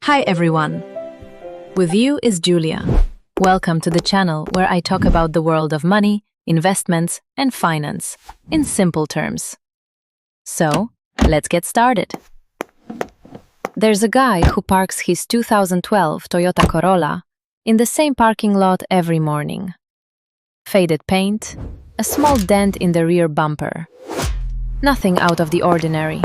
Hi everyone! With you is Julia. Welcome to the channel where I talk about the world of money, investments, and finance in simple terms. So, let's get started. There's a guy who parks his 2012 Toyota Corolla in the same parking lot every morning. Faded paint, a small dent in the rear bumper. Nothing out of the ordinary.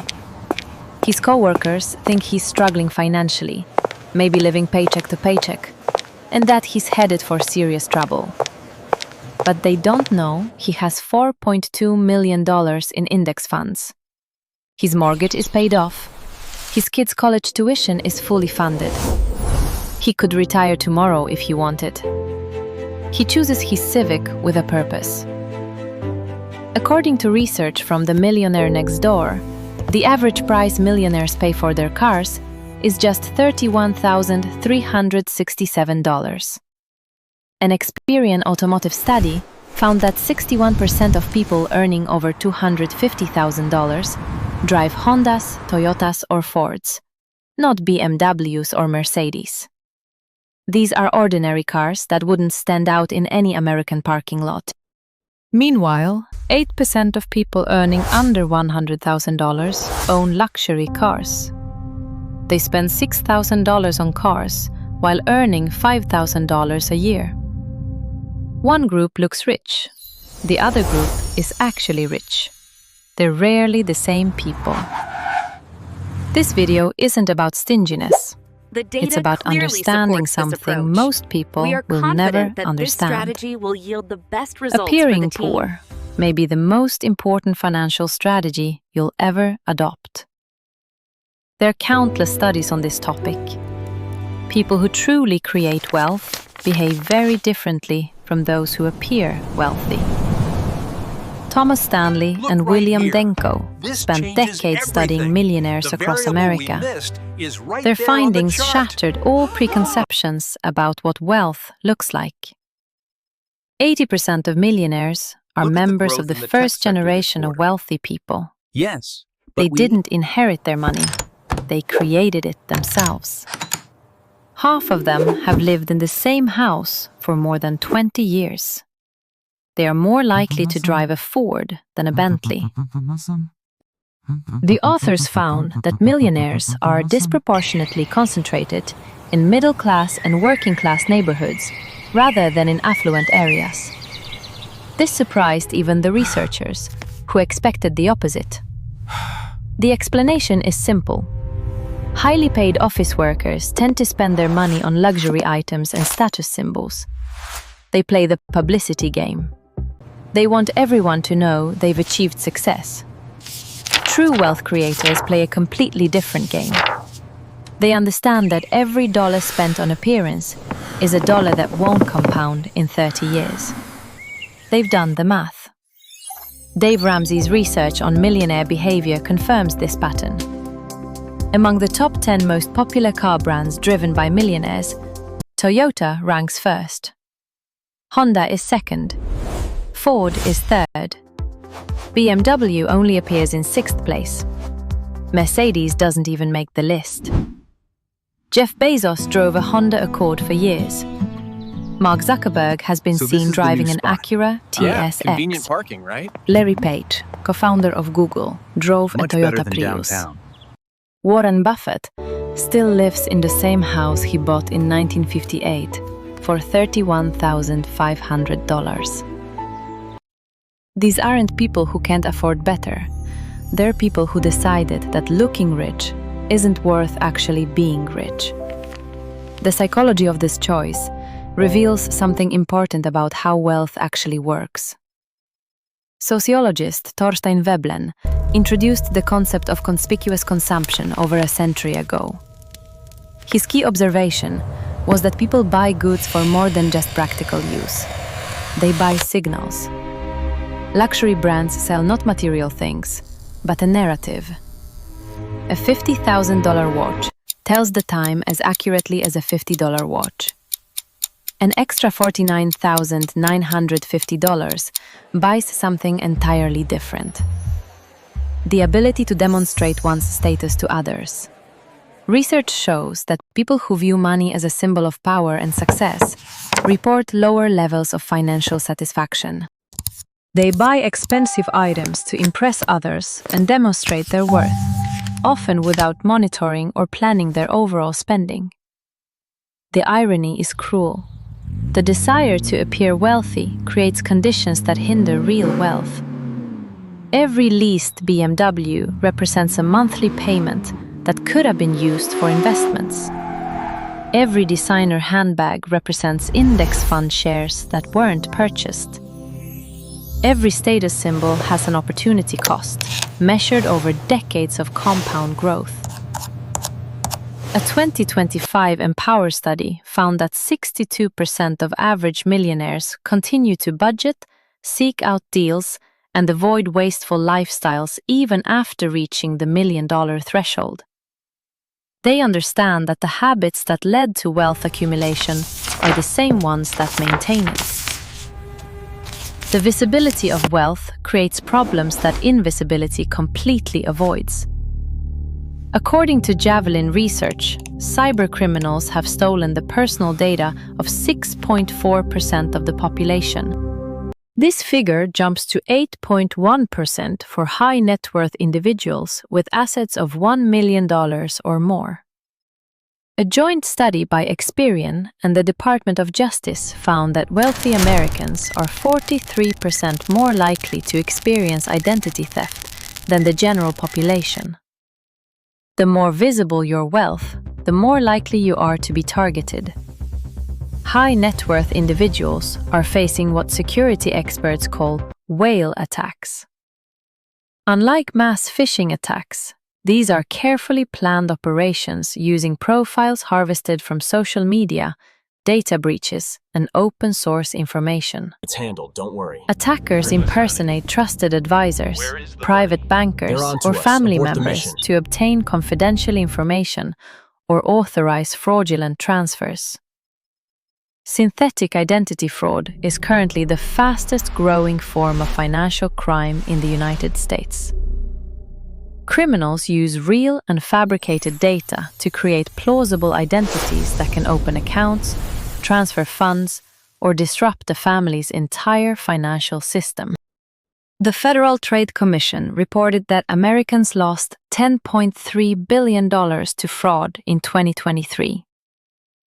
His co-workers think he's struggling financially, maybe living paycheck to paycheck, and that he's headed for serious trouble. But they don't know he has $4.2 million in index funds. His mortgage is paid off. His kids' college tuition is fully funded. He could retire tomorrow if he wanted. He chooses his Civic with a purpose. According to research from the Millionaire next door, the average price millionaires pay for their cars is just $31,367. An Experian automotive study found that 61% of people earning over $250,000 drive Hondas, Toyotas, or Fords, not BMWs or Mercedes. These are ordinary cars that wouldn't stand out in any American parking lot. Meanwhile, 8% of people earning under $100,000 own luxury cars. They spend $6,000 on cars while earning $5,000 a year. One group looks rich. The other group is actually rich. They're rarely the same people. This video isn't about stinginess. It's about understanding something most people will never understand. Appearing poor may be the most important financial strategy you'll ever adopt. There are countless studies on this topic. People who truly create wealth behave very differently from those who appear wealthy. Thomas Stanley and William Denko spent decades studying millionaires across America. Their findings shattered all preconceptions about what wealth looks like. 80% of millionaires are members of the first generation of wealthy people. Yes. They didn't inherit their money. They created it themselves. Half of them have lived in the same house for more than 20 years. They are more likely to drive a Ford than a Bentley. The authors found that millionaires are disproportionately concentrated in middle-class and working-class neighborhoods rather than in affluent areas. This surprised even the researchers, who expected the opposite. The explanation is simple. Highly paid office workers tend to spend their money on luxury items and status symbols. They play the publicity game. They want everyone to know they've achieved success. True wealth creators play a completely different game. They understand that every dollar spent on appearance is a dollar that won't compound in 30 years. They've done the math. Dave Ramsey's research on millionaire behavior confirms this pattern. Among the top 10 most popular car brands driven by millionaires, Toyota ranks first. Honda is second. Ford is third. BMW only appears in sixth place. Mercedes doesn't even make the list. Jeff Bezos drove a Honda Accord for years. Mark Zuckerberg has been seen driving an Acura TSX. Convenient parking, right? Larry Page, co-founder of Google, drove a Toyota Prius. Warren Buffett still lives in the same house he bought in 1958 for $31,500. These aren't people who can't afford better. They're people who decided that looking rich isn't worth actually being rich. The psychology of this choice reveals something important about how wealth actually works. Sociologist Thorstein Veblen introduced the concept of conspicuous consumption over a century ago. His key observation was that people buy goods for more than just practical use. They buy signals. Luxury brands sell not material things, but a narrative. A $50,000 watch tells the time as accurately as a $50 watch. An extra $49,950 buys something entirely different. The ability to demonstrate one's status to others. Research shows that people who view money as a symbol of power and success report lower levels of financial satisfaction. They buy expensive items to impress others and demonstrate their worth, often without monitoring or planning their overall spending. The irony is cruel. The desire to appear wealthy creates conditions that hinder real wealth. Every leased BMW represents a monthly payment that could have been used for investments. Every designer handbag represents index fund shares that weren't purchased. Every status symbol has an opportunity cost, measured over decades of compound growth. A 2025 Empower study found that 62% of average millionaires continue to budget, seek out deals, and avoid wasteful lifestyles even after reaching the $1 million threshold. They understand that the habits that led to wealth accumulation are the same ones that maintain it. The visibility of wealth creates problems that invisibility completely avoids. According to Javelin Research, cybercriminals have stolen the personal data of 6.4% of the population. This figure jumps to 8.1% for high net worth individuals with assets of $1 million or more. A joint study by Experian and the Department of Justice found that wealthy Americans are 43% more likely to experience identity theft than the general population. The more visible your wealth, the more likely you are to be targeted. High net worth individuals are facing what security experts call whale attacks. Unlike mass phishing attacks, these are carefully planned operations using profiles harvested from social media, data breaches, and open source information. It's handled, don't worry. Attackers impersonate trusted advisors, private bankers, or family members to obtain confidential information or authorize fraudulent transfers. Synthetic identity fraud is currently the fastest growing form of financial crime in the United States. Criminals use real and fabricated data to create plausible identities that can open accounts, transfer funds, or disrupt a family's entire financial system. The Federal Trade Commission reported that Americans lost $10.3 billion to fraud in 2023.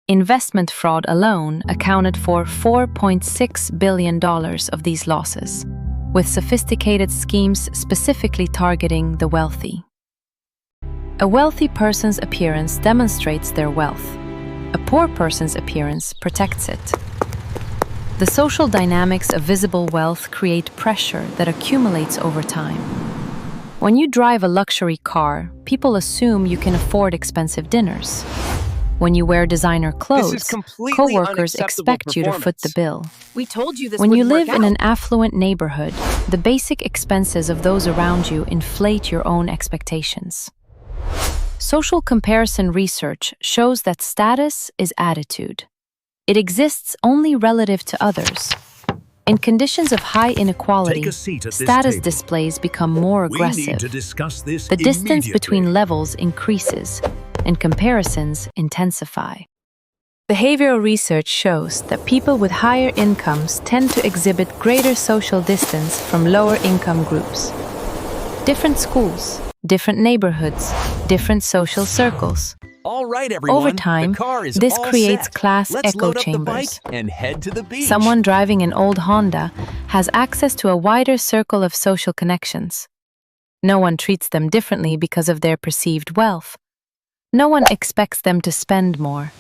Investment fraud alone accounted for $4.6 billion of these losses, with sophisticated schemes specifically targeting the wealthy. A wealthy person's appearance demonstrates their wealth. A poor person's appearance protects it. The social dynamics of visible wealth create pressure that accumulates over time. When you drive a luxury car, people assume you can afford expensive dinners. When you wear designer clothes, coworkers expect you to foot the bill. We told you this When you wouldn't live work in out. an affluent neighborhood, the basic expenses of those around you inflate your own expectations. Social comparison research shows that status is attitude. It exists only relative to others. In conditions of high inequality, Take a seat at this status table. displays become more We aggressive. need to discuss this The distance immediately. between levels increases, and comparisons intensify. Behavioral research shows that people with higher incomes tend to exhibit greater social distance from lower income groups. Different schools, different neighborhoods, different social circles. All right, everyone. Over time, the car is this all creates set. class Let's echo load up the chambers. bike and head to the beach. Someone driving an old Honda has access to a wider circle of social connections. No one treats them differently because of their perceived wealth. No one expects them to spend more.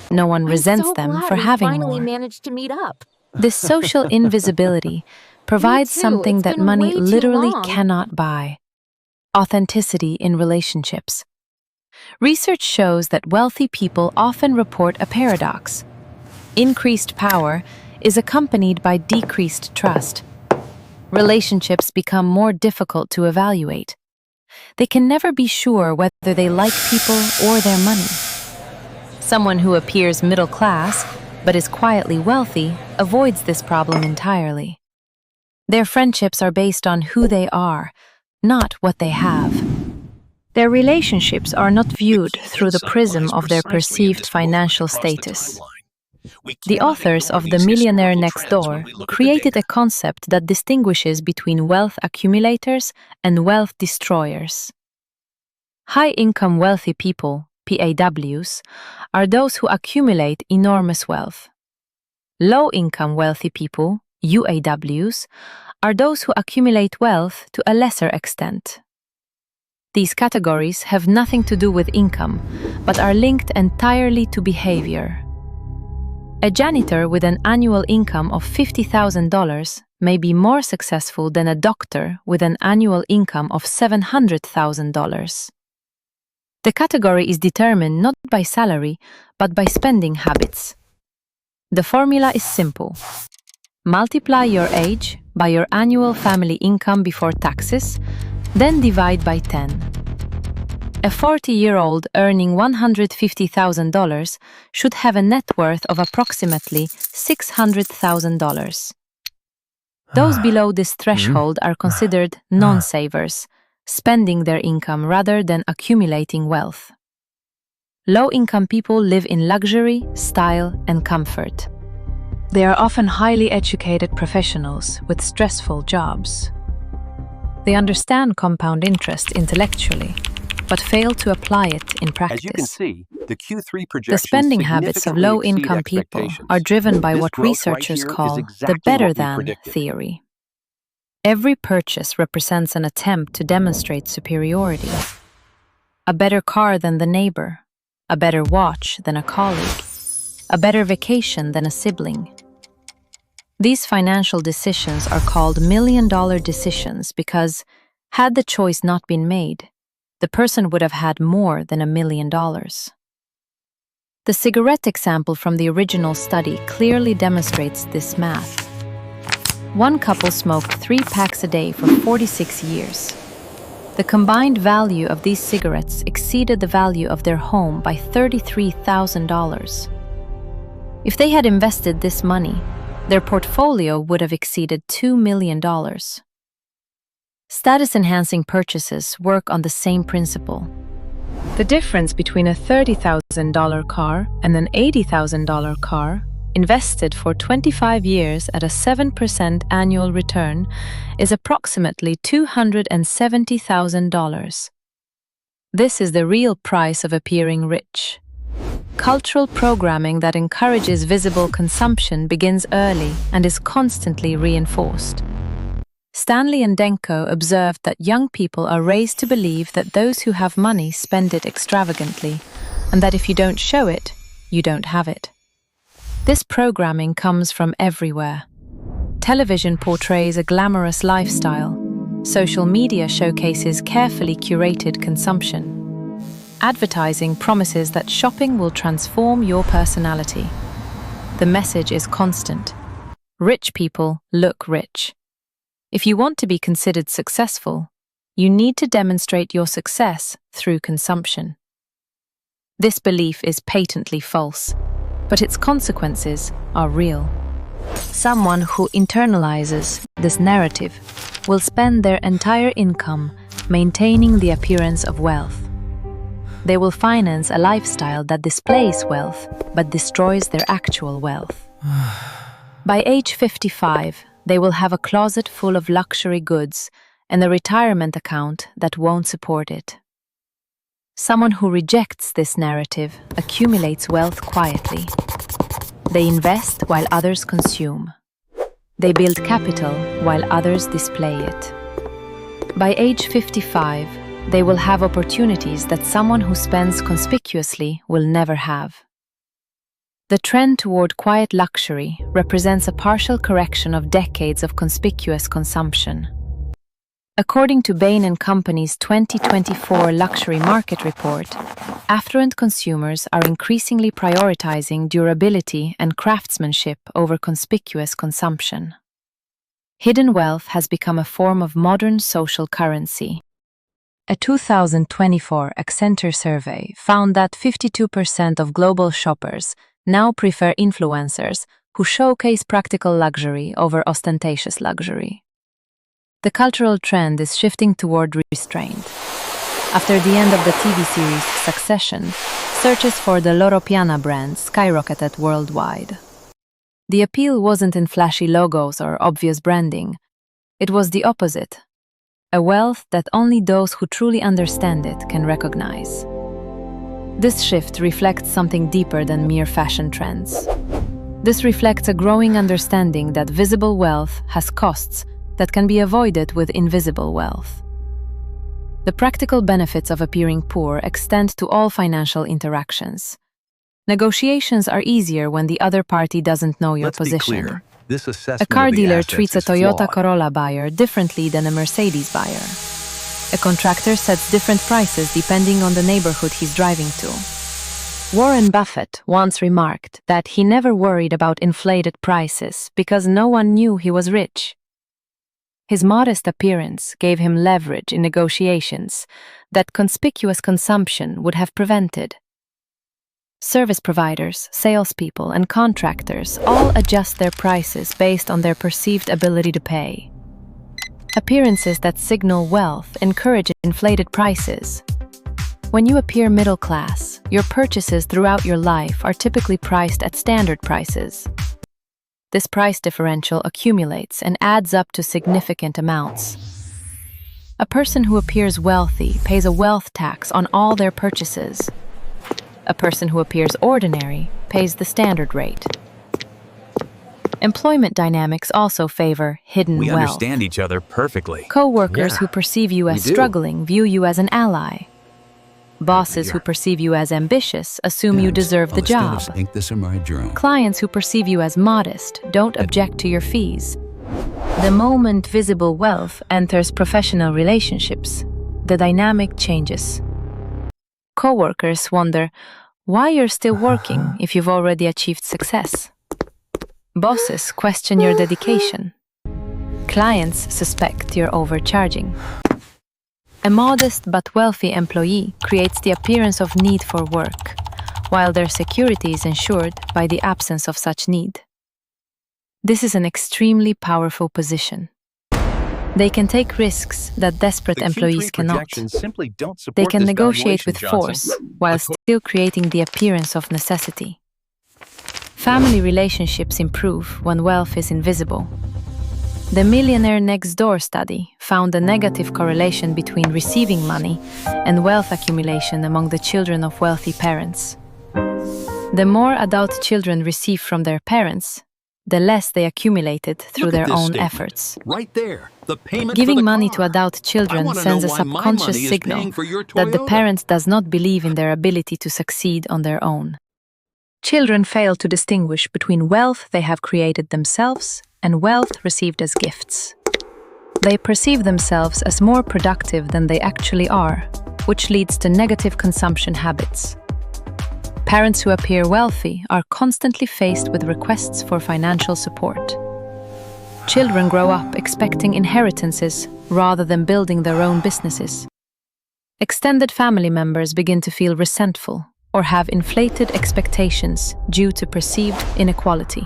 No one resents them for having finally more. managed to meet up. This social invisibility provides too. something It's that been money way too literally long. cannot buy: authenticity in relationships. Research shows that wealthy people often report a paradox. Increased power is accompanied by decreased trust. Relationships become more difficult to evaluate. They can never be sure whether they like people or their money. Someone who appears middle class but is quietly wealthy avoids this problem entirely. Their friendships are based on who they are, not what they have. Their relationships are not viewed through the prism of their perceived financial status. The authors of The Millionaire Next Door created a concept that distinguishes between wealth accumulators and wealth destroyers. High-income wealthy people, PAWs, are those who accumulate enormous wealth. Low-income wealthy people, UAWs, are those who accumulate wealth to a lesser extent. These categories have nothing to do with income, but are linked entirely to behavior. A janitor with an annual income of $50,000 may be more successful than a doctor with an annual income of $700,000. The category is determined not by salary, but by spending habits. The formula is simple. Multiply your age by your annual family income before taxes, then divide by 10. A 40-year-old earning $150,000 should have a net worth of approximately $600,000. Those below this threshold are considered non-savers, spending their income rather than accumulating wealth. Low-income people live in luxury, style, and comfort. They are often highly educated professionals with stressful jobs. They understand compound interest intellectually, but fail to apply it in practice. As you can see, the Q3 The projections spending habits of significantly low-income exceed people expectations. are driven by This what growth right researchers here is call the exactly better what we than predicted. theory. Every purchase represents an attempt to demonstrate superiority. A better car than the neighbor, a better watch than a colleague, a better vacation than a sibling. These financial decisions are called million-dollar decisions because, had the choice not been made, the person would have had more than $1 million. The cigarette example from the original study clearly demonstrates this math. One couple smoked 3 packs a day for 46 years. The combined value of these cigarettes exceeded the value of their home by $33,000. If they had invested this money, their portfolio would have exceeded $2 million. Status-enhancing purchases work on the same principle. The difference between a $30,000 car and an $80,000 car, invested for 25 years at a 7% annual return, is approximately $270,000. This is the real price of appearing rich. Cultural programming that encourages visible consumption begins early and is constantly reinforced. Stanley and Denko observed that young people are raised to believe that those who have money spend it extravagantly, and that if you don't show it, you don't have it. This programming comes from everywhere. Television portrays a glamorous lifestyle. Social media showcases carefully curated consumption. Advertising promises that shopping will transform your personality. The message is constant. Rich people look rich. If you want to be considered successful, you need to demonstrate your success through consumption. This belief is patently false, but its consequences are real. Someone who internalizes this narrative will spend their entire income maintaining the appearance of wealth. They will finance a lifestyle that displays wealth but destroys their actual wealth. By age 55, they will have a closet full of luxury goods and a retirement account that won't support it. Someone who rejects this narrative accumulates wealth quietly. They invest while others consume. They build capital while others display it. By age 55, they will have opportunities that someone who spends conspicuously will never have. The trend toward quiet luxury represents a partial correction of decades of conspicuous consumption. According to Bain & Company's 2024 Luxury Market Report, affluent consumers are increasingly prioritizing durability and craftsmanship over conspicuous consumption. Hidden wealth has become a form of modern social currency. A 2024 Accenture survey found that 52% of global shoppers now prefer influencers who showcase practical luxury over ostentatious luxury. The cultural trend is shifting toward restraint. After the end of the TV series Succession, searches for the Loro Piana brand skyrocketed worldwide. The appeal wasn't in flashy logos or obvious branding. It was the opposite. A wealth that only those who truly understand it can recognize. This shift reflects something deeper than mere fashion trends. This reflects a growing understanding that visible wealth has costs that can be avoided with invisible wealth. The practical benefits of appearing poor extend to all financial interactions. Negotiations are easier when the other party doesn't know your Let's be position. clear. This assessment A car of the dealer assets treats a is Toyota flawed. Corolla buyer differently than a Mercedes buyer. A contractor sets different prices depending on the neighborhood he's driving to. Warren Buffett once remarked that he never worried about inflated prices because no one knew he was rich. His modest appearance gave him leverage in negotiations that conspicuous consumption would have prevented. Service providers, salespeople, and contractors all adjust their prices based on their perceived ability to pay. Appearances that signal wealth encourage inflated prices. When you appear middle class, your purchases throughout your life are typically priced at standard prices. This price differential accumulates and adds up to significant amounts. A person who appears wealthy pays a wealth tax on all their purchases. A person who appears ordinary pays the standard rate. Employment dynamics also favor hidden We wealth. understand each other perfectly. Co-workers Yeah, who perceive you as we do. struggling view you as an ally. Bosses who perceive you as ambitious assume you deserve the job. Clients who perceive you as modest don't object to your fees. The moment visible wealth enters professional relationships, the dynamic changes. Co-workers wonder why you're still working if you've already achieved success. Bosses question your dedication. Clients suspect you're overcharging. A modest but wealthy employee creates the appearance of need for work, while their security is ensured by the absence of such need. This is an extremely powerful position. They can take risks that desperate employees cannot. Simply don't support They can this negotiate with valuation, force Johnson. while still creating the appearance of necessity. Family relationships improve when wealth is invisible. The Millionaire Next Door study found a negative correlation between receiving money and wealth accumulation among the children of wealthy parents. The more adult children receive from their parents, the less they accumulated through Look at their this own statement. efforts. Right there, the payment Giving for the money car. to adult I children wanna sends a know why my subconscious money is signal paying for your that the Toyota. parent does not believe in their ability to succeed on their own. Children fail to distinguish between wealth they have created themselves and wealth received as gifts. They perceive themselves as more productive than they actually are, which leads to negative consumption habits. Parents who appear wealthy are constantly faced with requests for financial support. Children grow up expecting inheritances rather than building their own businesses. Extended family members begin to feel resentful or have inflated expectations due to perceived inequality.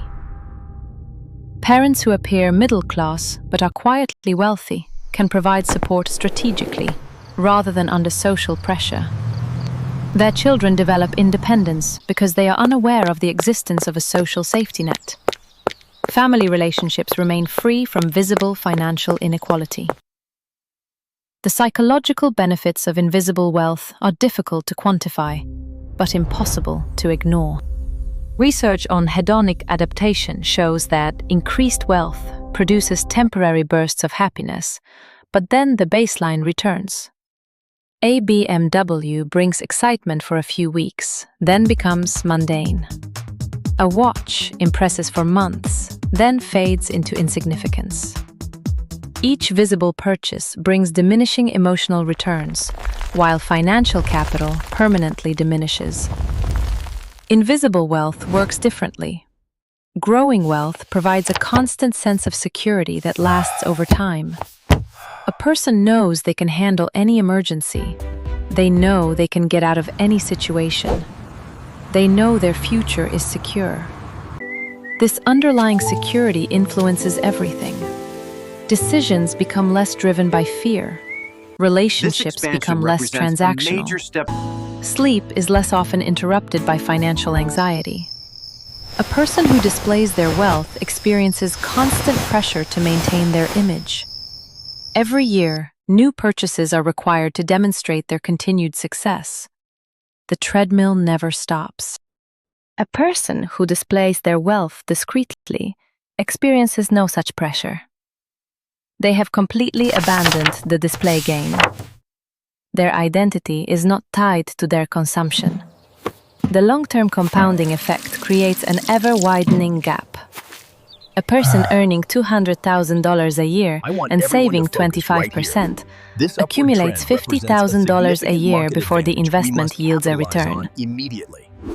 Parents who appear middle class but are quietly wealthy can provide support strategically rather than under social pressure. Their children develop independence because they are unaware of the existence of a social safety net. Family relationships remain free from visible financial inequality. The psychological benefits of invisible wealth are difficult to quantify, but impossible to ignore. Research on hedonic adaptation shows that increased wealth produces temporary bursts of happiness, but then the baseline returns. A BMW brings excitement for a few weeks, then becomes mundane. A watch impresses for months, then fades into insignificance. Each visible purchase brings diminishing emotional returns, while financial capital permanently diminishes. Invisible wealth works differently. Growing wealth provides a constant sense of security that lasts over time. A person knows they can handle any emergency. They know they can get out of any situation. They know their future is secure. This underlying security influences everything. Decisions become less driven by fear. Relationships become less transactional. Sleep is less often interrupted by financial anxiety. A person who displays their wealth experiences constant pressure to maintain their image. Every year, new purchases are required to demonstrate their continued success. The treadmill never stops. A person who displays their wealth discreetly experiences no such pressure. They have completely abandoned the display game. Their identity is not tied to their consumption. The long-term compounding effect creates an ever-widening gap. A person earning $200,000 a year and saving 25% accumulates $50,000 a year before the investment yields a return.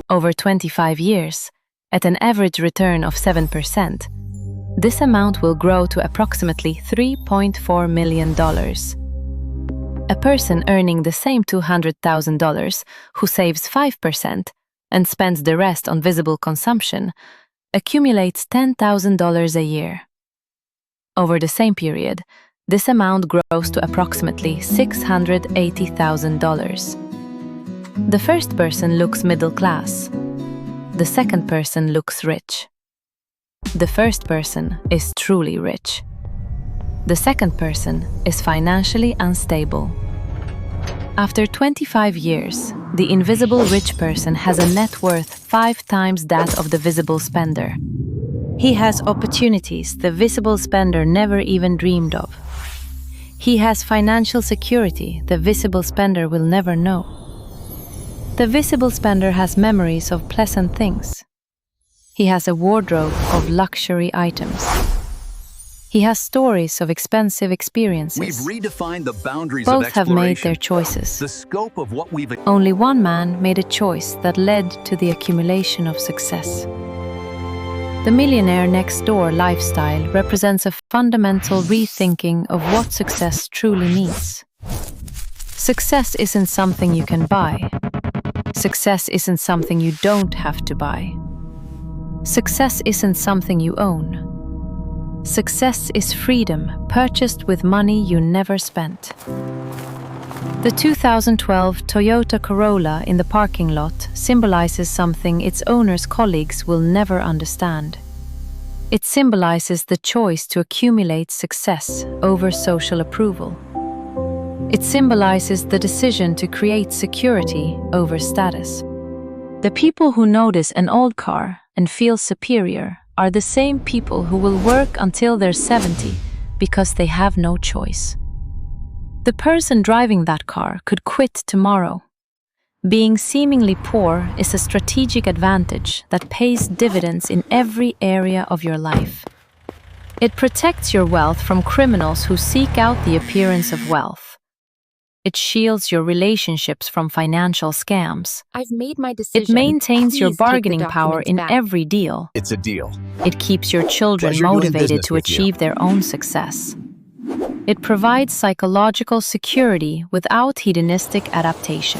Over 25 years, at an average return of 7%, this amount will grow to approximately $3.4 million. A person earning the same $200,000 who saves 5% and spends the rest on visible consumption accumulates $10,000 a year. Over the same period, this amount grows to approximately $680,000. The first person looks middle class. The second person looks rich. The first person is truly rich. The second person is financially unstable. After 25 years, the invisible rich person has a net worth 5 times that of the visible spender. He has opportunities the visible spender never even dreamed of. He has financial security the visible spender will never know. The visible spender has memories of pleasant things. He has a wardrobe of luxury items. He has stories of expensive experiences. We've redefined the boundaries Both of have made their exploration. choices. The scope of what we've Only one man made a choice that led to the accumulation of success. The millionaire next door lifestyle represents a fundamental rethinking of what success truly means. Success isn't something you can buy. Success isn't something you don't have to buy. Success isn't something you own. Success is freedom purchased with money you never spent. The 2012 Toyota Corolla in the parking lot symbolizes something its owner's colleagues will never understand. It symbolizes the choice to accumulate success over social approval. It symbolizes the decision to create security over status. The people who notice an old car and feel superior are the same people who will work until they're 70 because they have no choice. The person driving that car could quit tomorrow. Being seemingly poor is a strategic advantage that pays dividends in every area of your life. It protects your wealth from criminals who seek out the appearance of wealth. It shields your relationships from financial scams. I've made my decision. It maintains your Please take the bargaining power documents in back. every deal. It's a deal. It keeps your children Pleasure doing motivated business to with you. achieve their own success. It provides psychological security without hedonistic adaptation.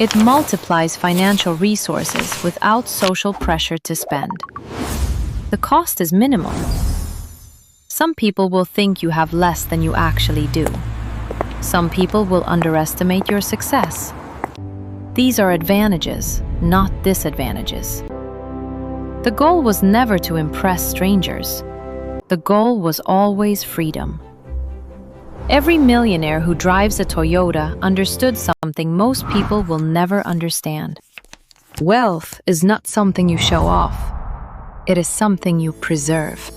It multiplies financial resources without social pressure to spend. The cost is minimal. Some people will think you have less than you actually do. Some people will underestimate your success. These are advantages, not disadvantages. The goal was never to impress strangers. The goal was always freedom. Every millionaire who drives a Toyota understood something most people will never understand. Wealth is not something you show off. It is something you preserve.